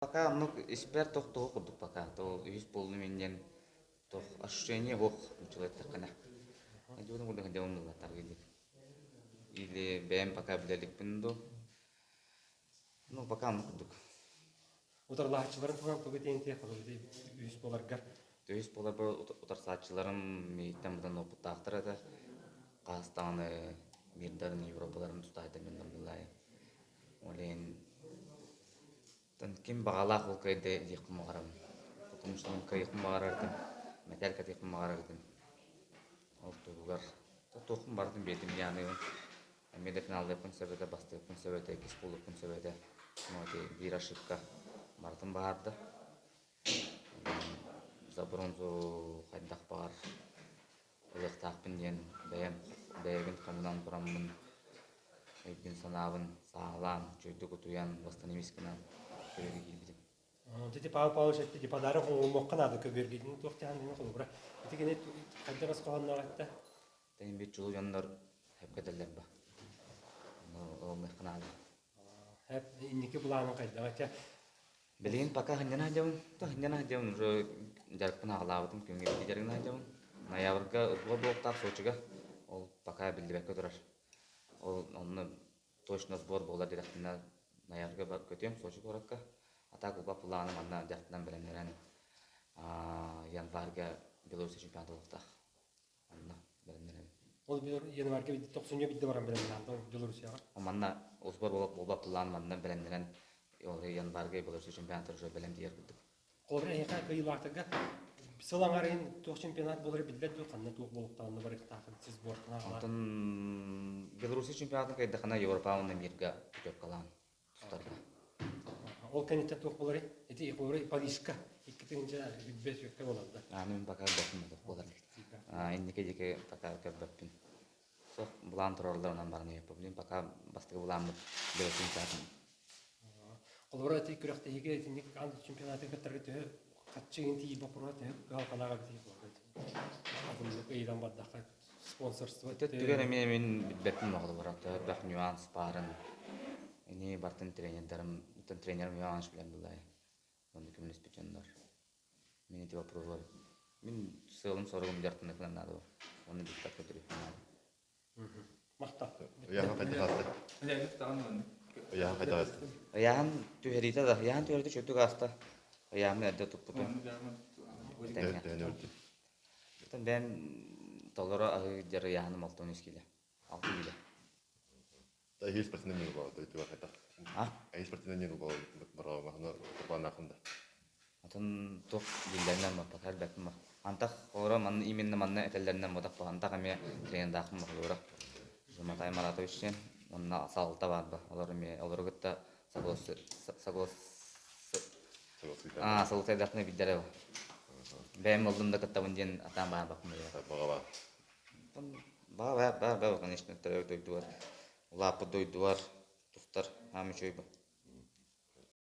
Пока ну испер тох курдук пока то юз полный менен тох ощущение ох человек такана. А жодон курдук жамын була таргыды. Или бэм пока билелик пинду. Ну пока ну курдук. Утарлаачыларын туган тугутен те калды үс боларгар. То есть пола бер утарсаатчыларым мейттен будан опуттаактыр да. Казакстаны, мирдарын, Европаларын тутайды мен булай. Олен тан ким багалак ул кайда дикмагарам. Тутумштан кайыкмагарардым. Металл катыкмагарардым. Ол тугар. Тохум бардым бетим яны. Меде финалда консервата басты консервата киспулу консервата. Моти бир ошибка бардым барды. За бронзу хайдак бар. Ылыктакпын ден бәйген комунан тураммын. Эйген санабын саалан чөйдү кутуян восстановисканан көрөгө килбидим. Тити пау шетти ди подарок моккана да көбергедин тохтан мен колбра. Тигене кайдагас каланнагатта. Тен бит жолу жандар хеп кетелер ба. Ну, мехнал. Хеп инники буланы кайдагача. Билин пока ханьяна жаун уже жаркпын агалабытым күнгө жаргына жаун. Ноябрга сбор Сочига. Ол пока билдибекке турар. Ол онны точно сбор болар директина ноябрга бар көтөм Сочи коракка. Ата куба планы манна жактан белемерен. Январга Беларусь чемпионаты болтак. Анна белемерен. Ол бир январга 90 бидде барам белем Белоруссияга. Манна сбор болуп планы манна белемерен. Ол январга Беларусь чемпионаты уже белем дияр кылдык. Колбра яка кыйлактыга Сылаңарын тоқ чемпионат болары билдет жок, анда тоқ болуктарында бар тагы сиз бортуна ала. Антон Беларусь чемпионатын кайдахана Европаны мирга көтөп калган. Тустарга. Ол канитта тоқ болары, эти ихоры Парижка, иккетинче билбес өккө болду. Мен пока бакмын болар. Иннеке пока көбөппүн. Сок булан турууларынан барны япып, пока бастыгы буламын Беларусь чемпионатын. Колбра эти күрөктө эге тиник ан чемпионаты каттырды. Катчыгын тии бапурат галканага тии болду. Адымдык ыйдан баддака спонсорство. Төттүгөр мен билбеппин могду барат, бак нюанс барын. Эни бартын тренерим Иванович билен булай. Онды кимнес бичендар. Мен эти вопросы. Мен сылым соргум жартын эклен надо. Оны диктат көтөрүп. Макта. Яхан кайдагатты. Яхан кайдагатты. Яхан түһерита да, яхан түһерите чөтүк аста. Яхан эдде туппуту. Ben толора жары яханы малтон ескеле. 6 биле. Да есть спортивный мир был, то это это. Есть спортивный мир был, бара махна турбанахында. Атын тох билдернен ма пакар бәкме. Антах ора ман именно манна этеллернен модак ба антах аме тренердахым болора. Жуматай Маратовичтен онна салта бар ба. Олар гытта соглас салта биддере. Бәм олдымда каттабын ден атам бар бакмы. Ба, конечно, дойдуар. Лапы дойдуар. Тустар, хамы чөйбі.